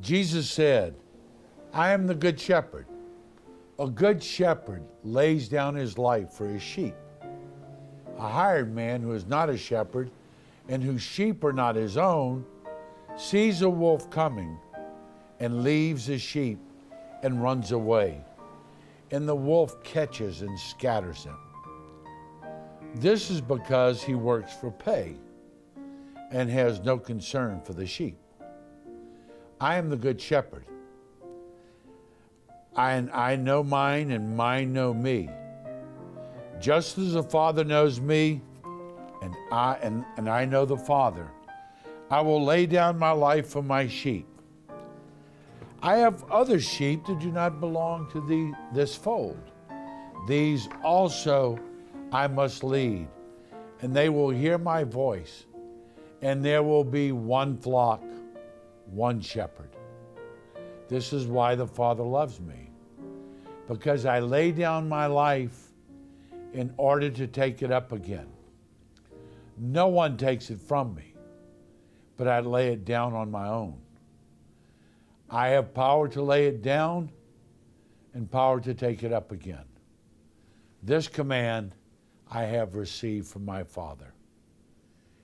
Jesus said, I am the good shepherd. A good shepherd lays down his life for his sheep. A hired man who is not a shepherd and whose sheep are not his own sees a wolf coming and leaves his sheep and runs away. And the wolf catches and scatters them. This is because he works for pay and has no concern for the sheep. I am the good shepherd. I know mine and mine know me. Just as the Father knows me and I know the Father, I will lay down my life for my sheep. I have other sheep that do not belong to this fold. These also I must lead, and they will hear my voice, and there will be one flock, one shepherd. This is why the Father loves me, because I lay down my life in order to take it up again. No one takes it from me, but I lay it down on my own. I have power to lay it down and power to take it up again. This command I have received from my Father.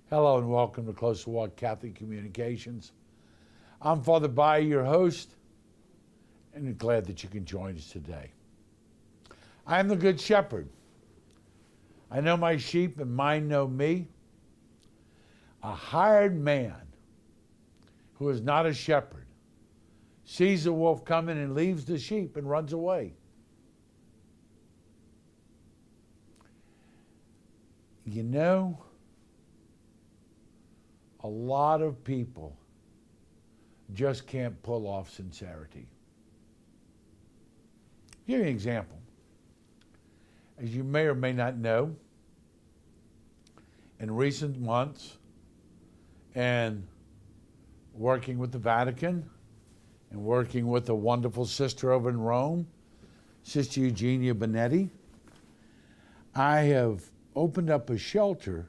Hello and welcome to Closer Walk Catholic Communications. I'm Father Bai, your host, and I'm glad that you can join us today. I am the good shepherd. I know my sheep and mine know me. A hired man who is not a shepherd sees a wolf coming and leaves the sheep and runs away. You know, a lot of people just can't pull off sincerity. I'll give you an example. As you may or may not know, in recent months, and working with the Vatican, and working with a wonderful sister over in Rome, Sister Eugenia Bonetti, I have opened up a shelter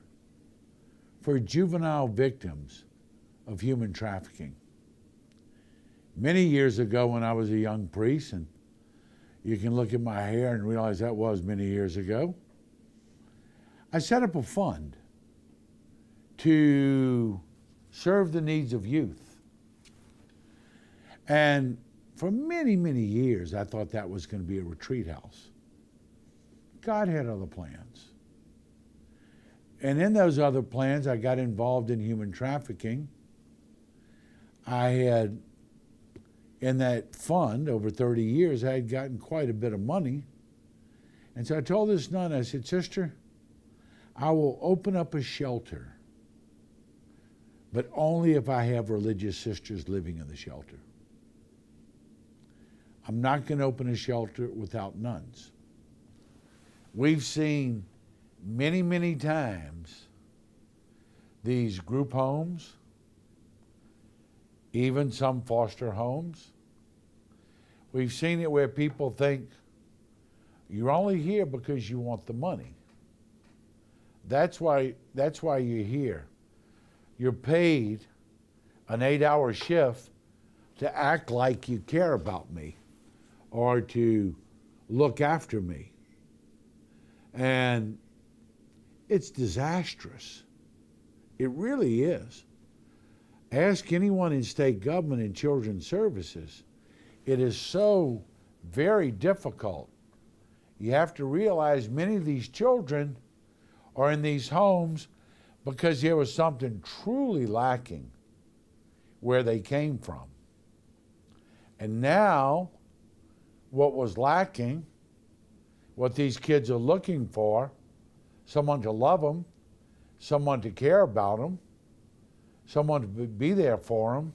for juvenile victims of human trafficking. Many years ago when I was a young priest, and you can look at my hair and realize that was many years ago, I set up a fund to serve the needs of youth. And for many, many years, I thought that was going to be a retreat house. God had other plans. And in those other plans, I got involved in human trafficking. I had, in that fund, over 30 years, I had gotten quite a bit of money. And so I told this nun, I said, Sister, I will open up a shelter, but only if I have religious sisters living in the shelter. I'm not going to open a shelter without nuns. We've seen many, many times these group homes, even some foster homes. We've seen it where people think you're only here because you want the money. That's why you're here. You're paid an 8-hour shift to act like you care about me or to look after me. And it's disastrous. It really is. Ask anyone in state government and children's services. It is so very difficult. You have to realize many of these children are in these homes because there was something truly lacking where they came from. And now, what was lacking, what these kids are looking for, someone to love them, someone to care about them, someone to be there for them,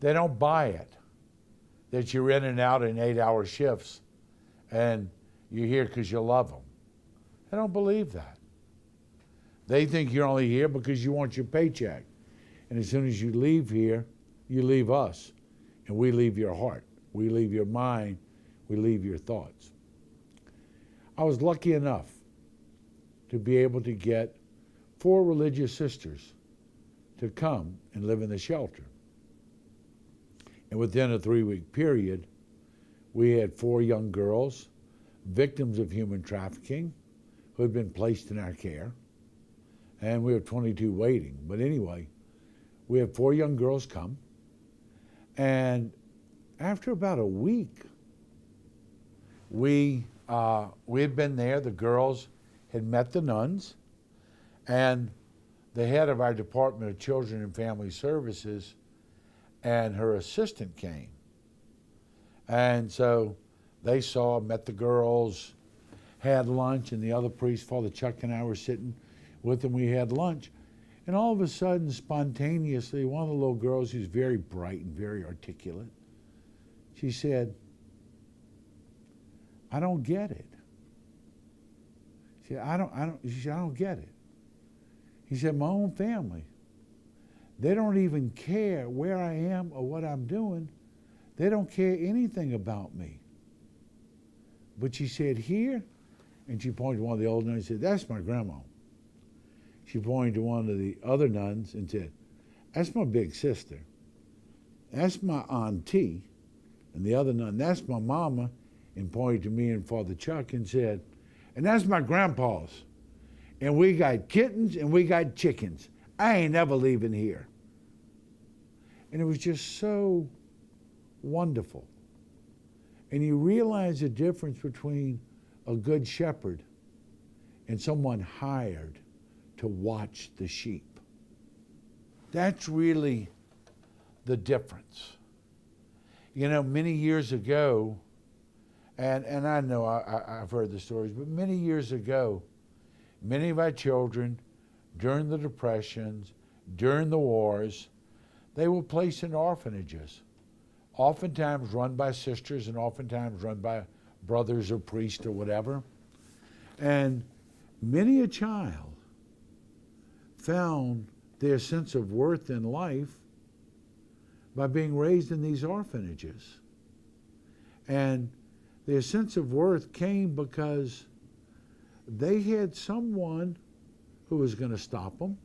they don't buy it. That you're in and out in 8-hour shifts and you're here because you love them. They don't believe that. They think you're only here because you want your paycheck. And as soon as you leave here, you leave us. And we leave your heart. We leave your mind. We leave your thoughts. I was lucky enough to be able to get 4 religious sisters to come and live in the shelter. And within a 3-week period, we had 4 young girls, victims of human trafficking, who had been placed in our care. And we have 22 waiting. But anyway, we had 4 young girls come. And after about a week, we had been there. The girls had met the nuns, and the head of our Department of Children and Family Services and her assistant came. And so they met the girls, had lunch, and the other priest, Father Chuck, and I were sitting with them. We had lunch. And all of a sudden, spontaneously, one of the little girls, who's very bright and very articulate, she said, "I don't get it." She said, she said, "I don't get it." He said, "My own family, they don't even care where I am or what I'm doing. They don't care anything about me." But she said, "Here," and she pointed to one of the old nuns and said, "That's my grandma." She pointed to one of the other nuns and said, "That's my big sister. That's my auntie." And the other nun, "That's my mama," and pointed to me and Father Chuck and said, "And that's my grandpa's. And we got kittens and we got chickens. I ain't never leaving here." And it was just so wonderful. And you realize the difference between a good shepherd and someone hired to watch the sheep. That's really the difference. You know, many years ago, and I know I've heard the stories, but many years ago, many of our children, during the Depressions, during the wars, they were placed in orphanages, oftentimes run by sisters and oftentimes run by brothers or priests or whatever. And many a child found their sense of worth in life by being raised in these orphanages. And their sense of worth came because they had someone who was going to stop them.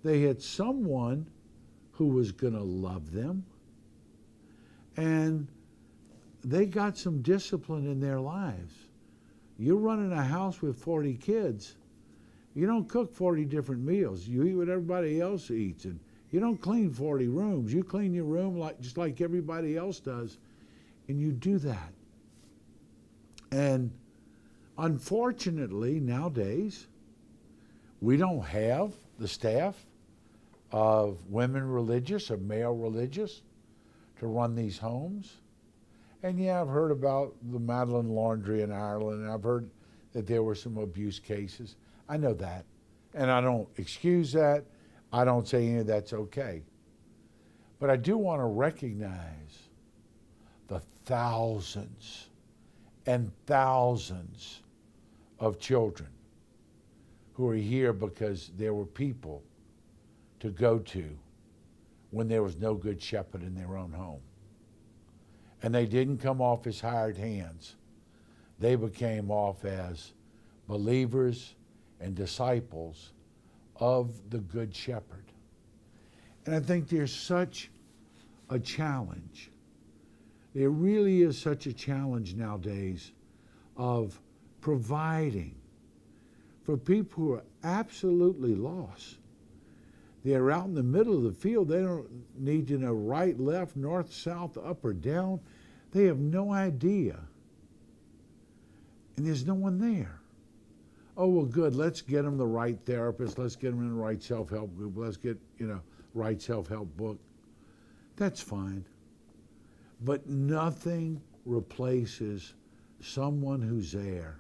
They had someone who was going to love them. And they got some discipline in their lives. You're running a house with 40 kids. You don't cook 40 different meals. You eat what everybody else eats. And you don't clean 40 rooms. You clean your room just like everybody else does. And you do that. And unfortunately, nowadays, we don't have the staff of women religious or male religious to run these homes. And yeah, I've heard about the Madeline Laundry in Ireland, and I've heard that there were some abuse cases. I know that. And I don't excuse that. I don't say any of that's okay. But I do want to recognize the thousands and thousands of children who are here because there were people to go to when there was no good shepherd in their own home. And they didn't come off as hired hands. They became off as believers and disciples of the Good Shepherd. And I think there's such a challenge. There really is such a challenge nowadays of providing for people who are absolutely lost. They're out in the middle of the field. They don't need to know right, left, north, south, up or down. They have no idea. And there's no one there. Oh, well, good. Let's get them the right therapist. Let's get them in the right self-help group. Let's get, right self-help book. That's fine. But nothing replaces someone who's there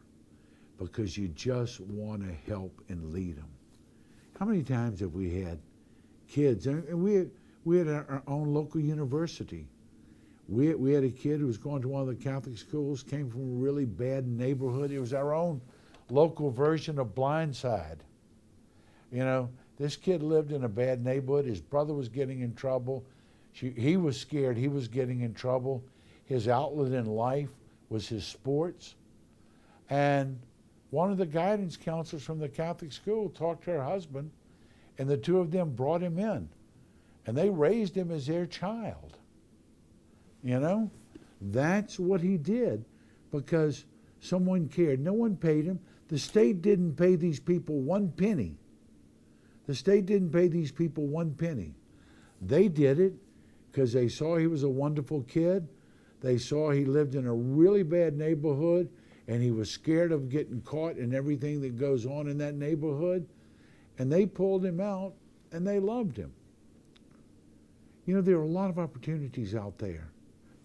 because you just want to help and lead them. How many times have we had kids, and we had our own local university. We had a kid who was going to one of the Catholic schools, came from a really bad neighborhood. It was our own local version of Blindside. This kid lived in a bad neighborhood. His brother was getting in trouble. He was scared he was getting in trouble. His outlet in life was his sports. And one of the guidance counselors from the Catholic school talked to her husband, and the two of them brought him in. And they raised him as their child. You know, that's what he did because someone cared. No one paid him. The state didn't pay these people one penny. The state didn't pay these people one penny. They did it because they saw he was a wonderful kid. They saw he lived in a really bad neighborhood and he was scared of getting caught in everything that goes on in that neighborhood. And they pulled him out and they loved him. You know, there are a lot of opportunities out there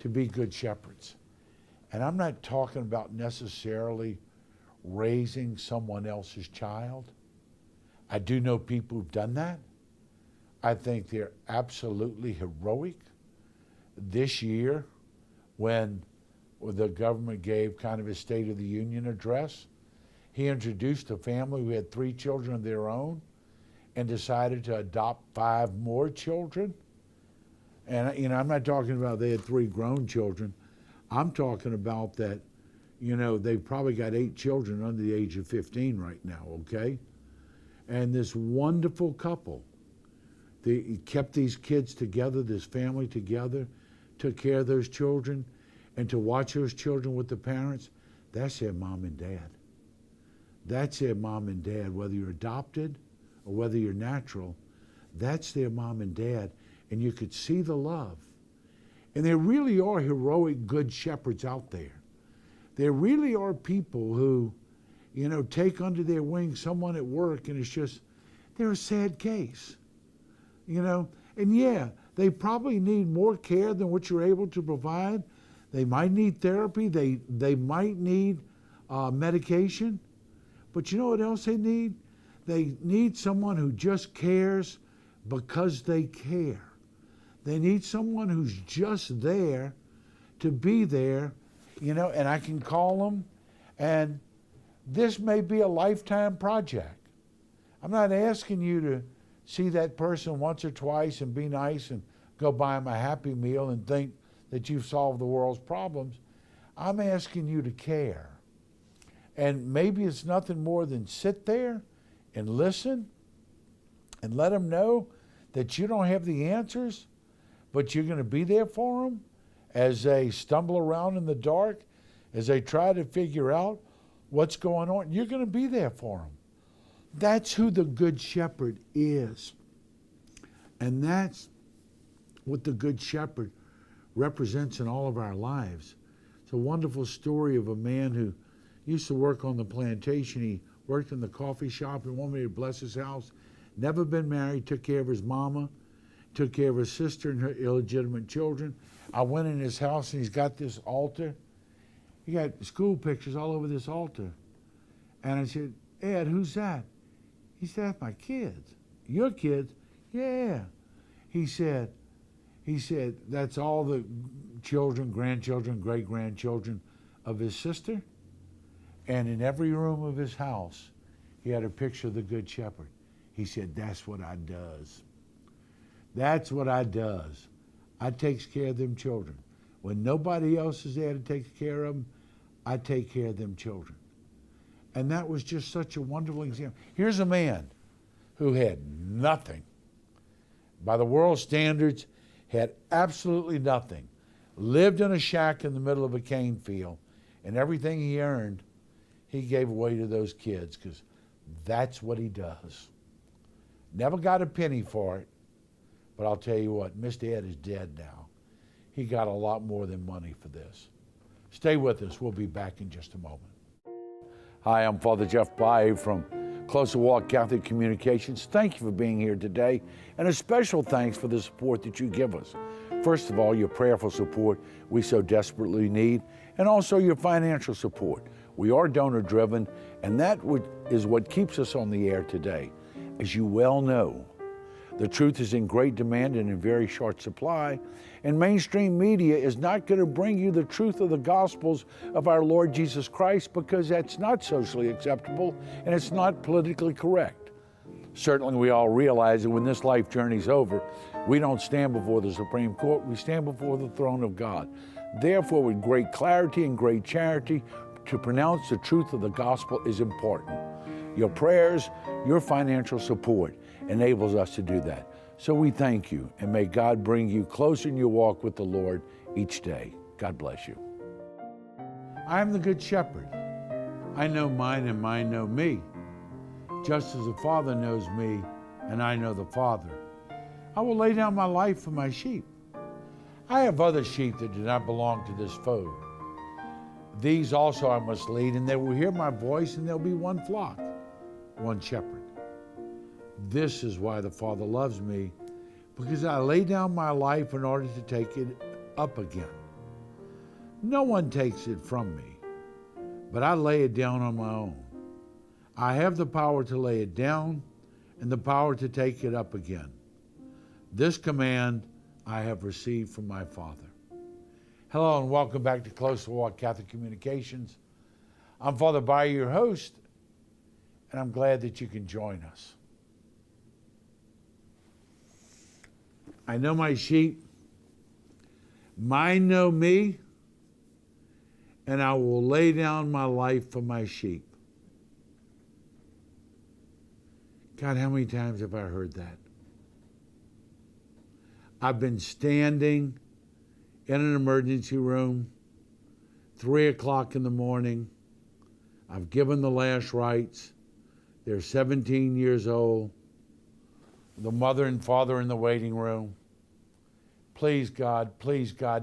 to be good shepherds. And I'm not talking about necessarily raising someone else's child. I do know people who've done that. I think they're absolutely heroic. This year, when the government gave kind of a State of the Union address, he introduced a family who had 3 children of their own and decided to adopt 5 more children. And, you know, I'm not talking about they had 3 grown children. I'm talking about that, you know, they've probably got 8 children under the age of 15 right now, okay? And this wonderful couple, they kept these kids together, this family together, took care of those children, and to watch those children with the parents, that's their mom and dad. That's their mom and dad, whether you're adopted or whether you're natural, that's their mom and dad. And you could see the love. And there really are heroic good shepherds out there. There really are people who, you know, take under their wing someone at work and it's just, they're a sad case. You know, and yeah, they probably need more care than what you're able to provide. They might need therapy. They might need medication. But you know what else they need? They need someone who just cares because they care. They need someone who's just there to be there, you know, and I can call them, and this may be a lifetime project. I'm not asking you to see that person once or twice and be nice and go buy them a Happy Meal and think that you've solved the world's problems. I'm asking you to care. And maybe it's nothing more than sit there and listen and let them know that you don't have the answers, but you're going to be there for them as they stumble around in the dark, as they try to figure out what's going on. You're going to be there for them. That's who the Good Shepherd is. And that's what the Good Shepherd represents in all of our lives. It's a wonderful story of a man who used to work on the plantation. He worked in the coffee shop and wanted me to bless his house. Never been married, took care of his mama, took care of his sister and her illegitimate children. I went in his house and he's got this altar. He got school pictures all over this altar. And I said, Ed, who's that? He said, that's my kids. Your kids? Yeah. He said, that's all the children, grandchildren, great-grandchildren of his sister. And in every room of his house, he had a picture of the Good Shepherd. He said, that's what I does. That's what I does. I takes care of them children. When nobody else is there to take care of them, I take care of them children. And that was just such a wonderful example. Here's a man who had nothing. By the world standards, had absolutely nothing. Lived in a shack in the middle of a cane field, and everything he earned, he gave away to those kids because that's what he does. Never got a penny for it, but I'll tell you what, Mr. Ed is dead now. He got a lot more than money for this. Stay with us. We'll be back in just a moment. Hi, I'm Father Jeff Bye from Closer Walk Catholic Communications. Thank you for being here today, and a special thanks for the support that you give us. First of all, your prayerful support we so desperately need, and also your financial support. We are donor-driven, and that is what keeps us on the air today. As you well know, the truth is in great demand and in very short supply, and mainstream media is not going to bring you the truth of the Gospels of our Lord Jesus Christ because that's not socially acceptable and it's not politically correct. Certainly we all realize that when this life journey's over, we don't stand before the Supreme Court, we stand before the throne of God. Therefore, with great clarity and great charity, to pronounce the truth of the gospel is important. Your prayers, your financial support enables us to do that. So we thank you, and may God bring you closer in your walk with the Lord each day. God bless you. I am the Good Shepherd. I know mine and mine know me, just as the Father knows me and I know the Father. I will lay down my life for my sheep. I have other sheep that do not belong to this fold. These also I must lead, and they will hear my voice, and there will be one flock, one shepherd. This is why the Father loves me, because I lay down my life in order to take it up again. No one takes it from me, but I lay it down on my own. I have the power to lay it down and the power to take it up again. This command I have received from my Father. Hello and welcome back to Close to Walk Catholic Communications. I'm Father Bayer, your host, and I'm glad that you can join us. I know my sheep, mine know me, and I will lay down my life for my sheep. God, how many times have I heard that? I've been standing in an emergency room, 3 o'clock in the morning. I've given the last rites. They're 17 years old. The mother and father in the waiting room. Please, God,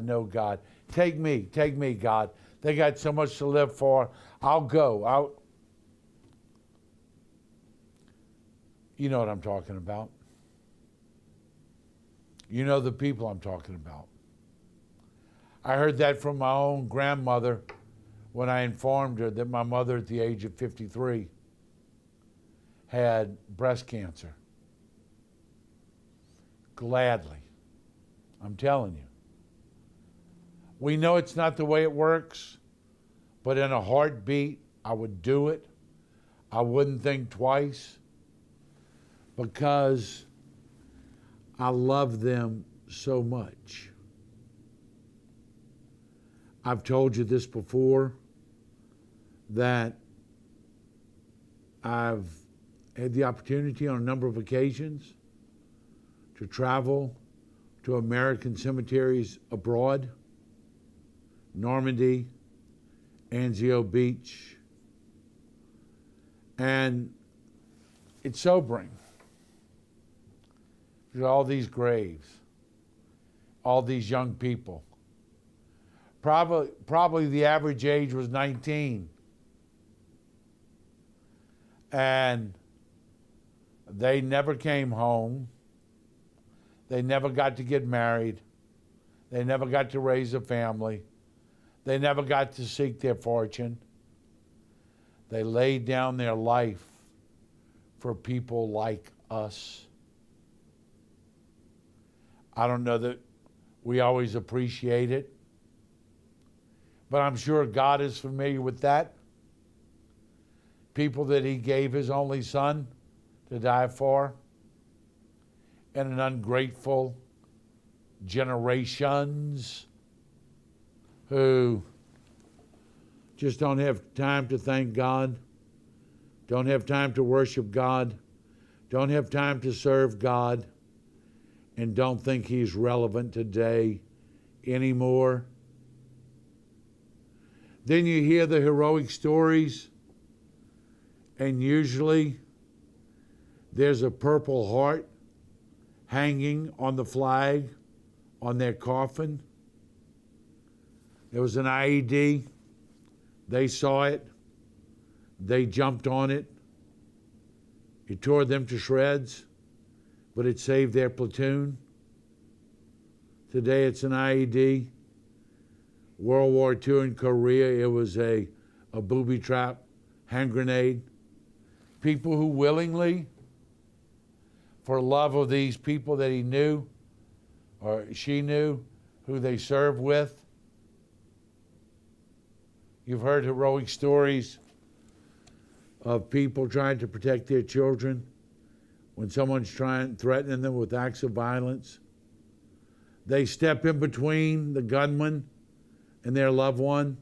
no, God. Take me, God. They got so much to live for. I'll go. You know what I'm talking about. You know the people I'm talking about. I heard that from my own grandmother when I informed her that my mother at the age of 53 had breast cancer. Gladly. I'm telling you. We know it's not the way it works, but in a heartbeat, I would do it. I wouldn't think twice because I love them so much. I've told you this before, that I've had the opportunity on a number of occasions to travel to American cemeteries abroad, Normandy, Anzio Beach, and it's sobering. There's all these graves, all these young people. Probably the average age was 19. And they never came home. They never got to get married. They never got to raise a family. They never got to seek their fortune. They laid down their life for people like us. I don't know that we always appreciate it, but I'm sure God is familiar with that. People that he gave his only son to die for, and an ungrateful generations who just don't have time to thank God, don't have time to worship God, don't have time to serve God, and don't think he's relevant today anymore. Then you hear the heroic stories, and usually there's a Purple Heart hanging on the flag on their coffin. There was an IED. They saw it. They jumped on it. It tore them to shreds, but it saved their platoon. Today it's an IED. World War II in Korea, it was a booby trap, hand grenade. People who willingly, for love of these people that he knew, or she knew, who they served with. You've heard heroic stories of people trying to protect their children when someone's threatening them with acts of violence. They step in between the gunman and their loved one,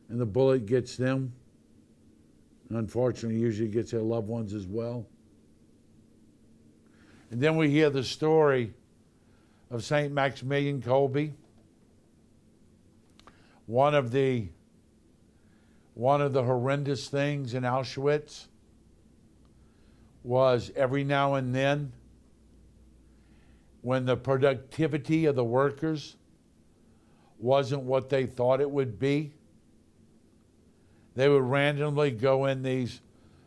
and the bullet gets them. And unfortunately, usually gets their loved ones as well. And then we hear the story of St. Maximilian Kolbe. One of the horrendous things in Auschwitz was every now and then, when the productivity of the workers wasn't what they thought it would be, they would randomly go in these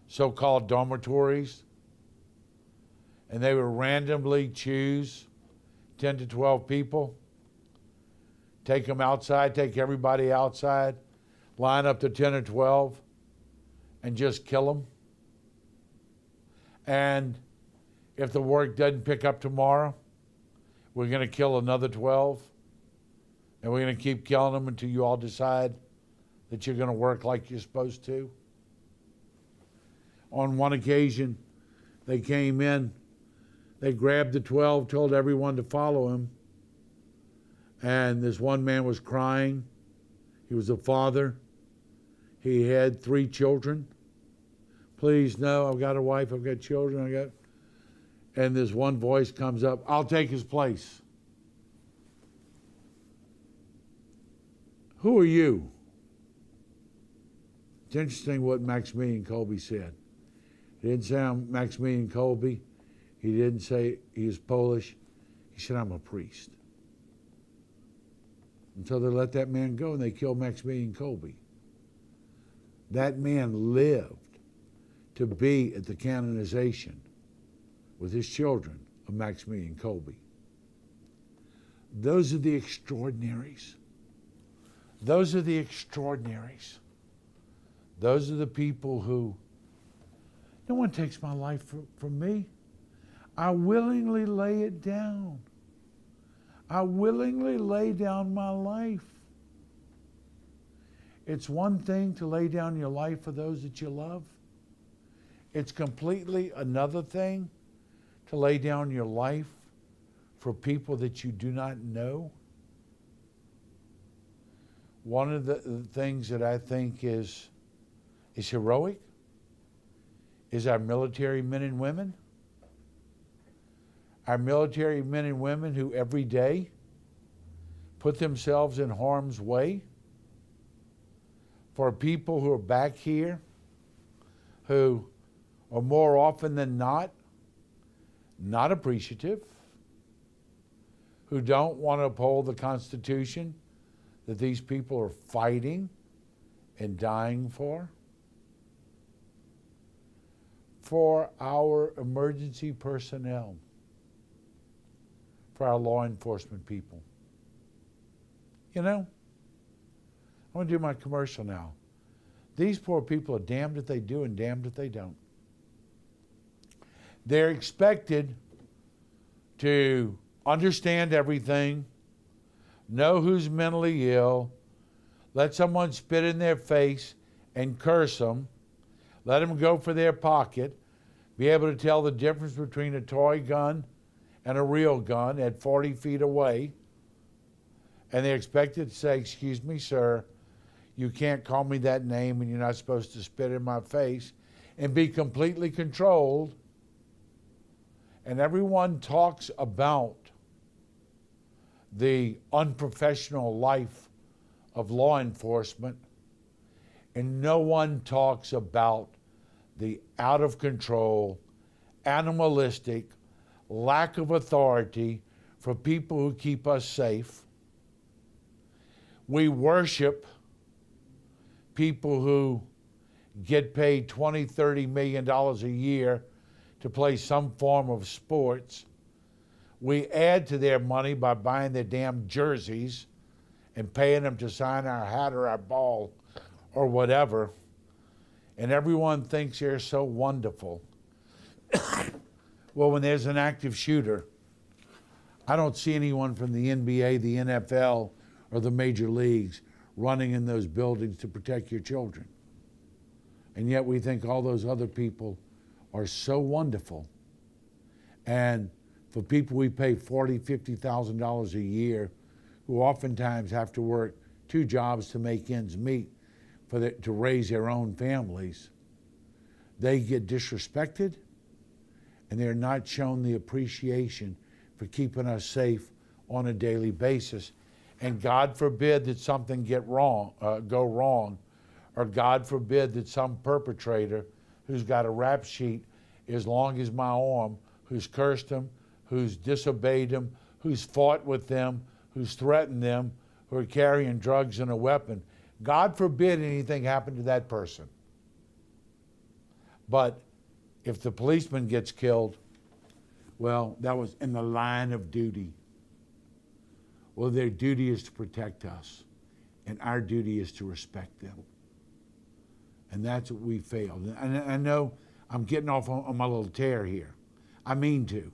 so-called dormitories, and they would randomly choose 10 to 12 people, take them outside, take everybody outside, line up to 10 or 12, and just kill them. And if the work doesn't pick up tomorrow, we're going to kill another 12, and we're going to keep killing them until you all decide that you're going to work like you're supposed to. On one occasion, they came in, they grabbed the 12, told everyone to follow him, and this one man was crying. He was a father. He had 3 children. Please, no, I've got a wife, I've got children, and this one voice comes up, I'll take his place. Who are you? It's interesting what Maximilian Kolbe said. He didn't say I'm Maximilian Kolbe. He didn't say he was Polish. He said, I'm a priest. And so they let that man go and they killed Maximilian Kolbe. That man lived to be at the canonization with his children of Maximilian Kolbe. Those are the extraordinaries. Those are the extraordinaries. Those are the people who, no one takes my life from me. I willingly lay it down. I willingly lay down my life. It's one thing to lay down your life for those that you love. It's completely another thing to lay down your life for people that you do not know. One of the things that I think is heroic is our military men and women. Our military men and women who every day put themselves in harm's way for people who are back here who are more often than not appreciative, who don't want to uphold the Constitution that these people are fighting and dying for our emergency personnel, for our law enforcement people. You know, I'm going to do my commercial now. These poor people are damned if they do and damned if they don't. They're expected to understand everything, know who's mentally ill, let someone spit in their face and curse them, let them go for their pocket, be able to tell the difference between a toy gun and a real gun at 40 feet away, and they're expected to say, excuse me, sir, you can't call me that name and you're not supposed to spit in my face, and be completely controlled. And everyone talks about the unprofessional life of law enforcement, and no one talks about the out of control, animalistic, lack of authority for people who keep us safe. We worship people who get paid $20, $30 million a year to play some form of sports. We add to their money by buying their damn jerseys and paying them to sign our hat or our ball or whatever. And everyone thinks they're so wonderful. Well, when there's an active shooter, I don't see anyone from the NBA, the NFL, or the major leagues running in those buildings to protect your children. And yet we think all those other people are so wonderful. And for people we pay $40,000, $50,000 a year, who oftentimes have to work 2 jobs to make ends meet to raise their own families, they get disrespected, and they're not shown the appreciation for keeping us safe on a daily basis. And God forbid that something go wrong, or God forbid that some perpetrator who's got a rap sheet as long as my arm, who's cursed them, who's disobeyed them, who's fought with them, who's threatened them, who are carrying drugs and a weapon. God forbid anything happen to that person. But if the policeman gets killed, well, that was in the line of duty. Well, their duty is to protect us, and our duty is to respect them. And that's what we failed. And I know I'm getting off on my little tear here. I mean to.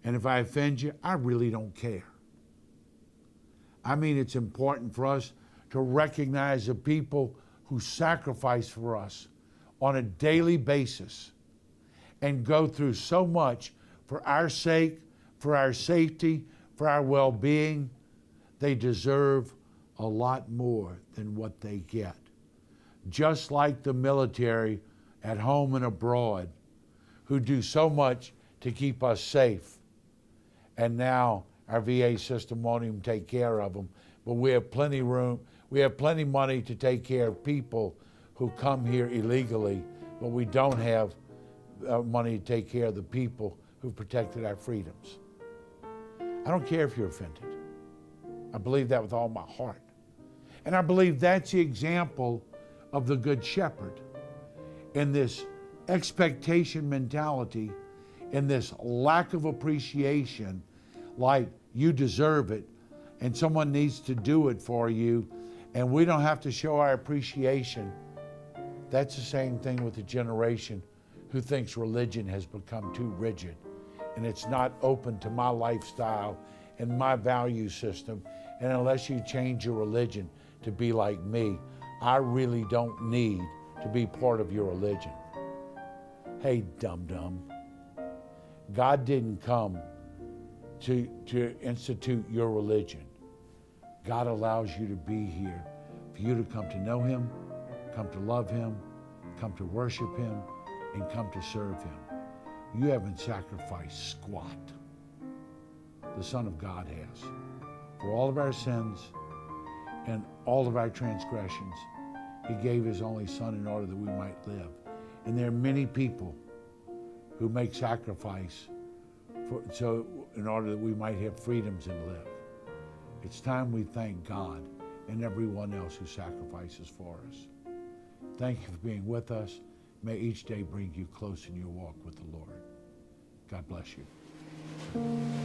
And if I offend you, I really don't care. I mean, it's important for us to recognize the people who sacrifice for us on a daily basis and go through so much for our sake, for our safety, for our well-being. They deserve a lot more than what they get. Just like the military at home and abroad, who do so much to keep us safe. And now our VA system won't even take care of them. But we have plenty room, we have plenty money to take care of people who come here illegally, but we don't have money to take care of the people who protected our freedoms. I don't care if you're offended. I believe that with all my heart. And I believe that's the example of the Good Shepherd in this expectation mentality, in this lack of appreciation, like you deserve it and someone needs to do it for you and we don't have to show our appreciation. That's the same thing with the generation who thinks religion has become too rigid and it's not open to my lifestyle and my value system. And unless you change your religion to be like me, I really don't need to be part of your religion. Hey, dum-dum. God didn't come to institute your religion. God allows you to be here for you to come to know Him, come to love Him, come to worship Him, and come to serve Him. You haven't sacrificed squat. The Son of God has. For all of our sins and all of our transgressions, He gave His only Son in order that we might live. And there are many people who make sacrifice in order that we might have freedoms and live. It's time we thank God and everyone else who sacrifices for us. Thank you for being with us. May each day bring you close in your walk with the Lord. God bless you.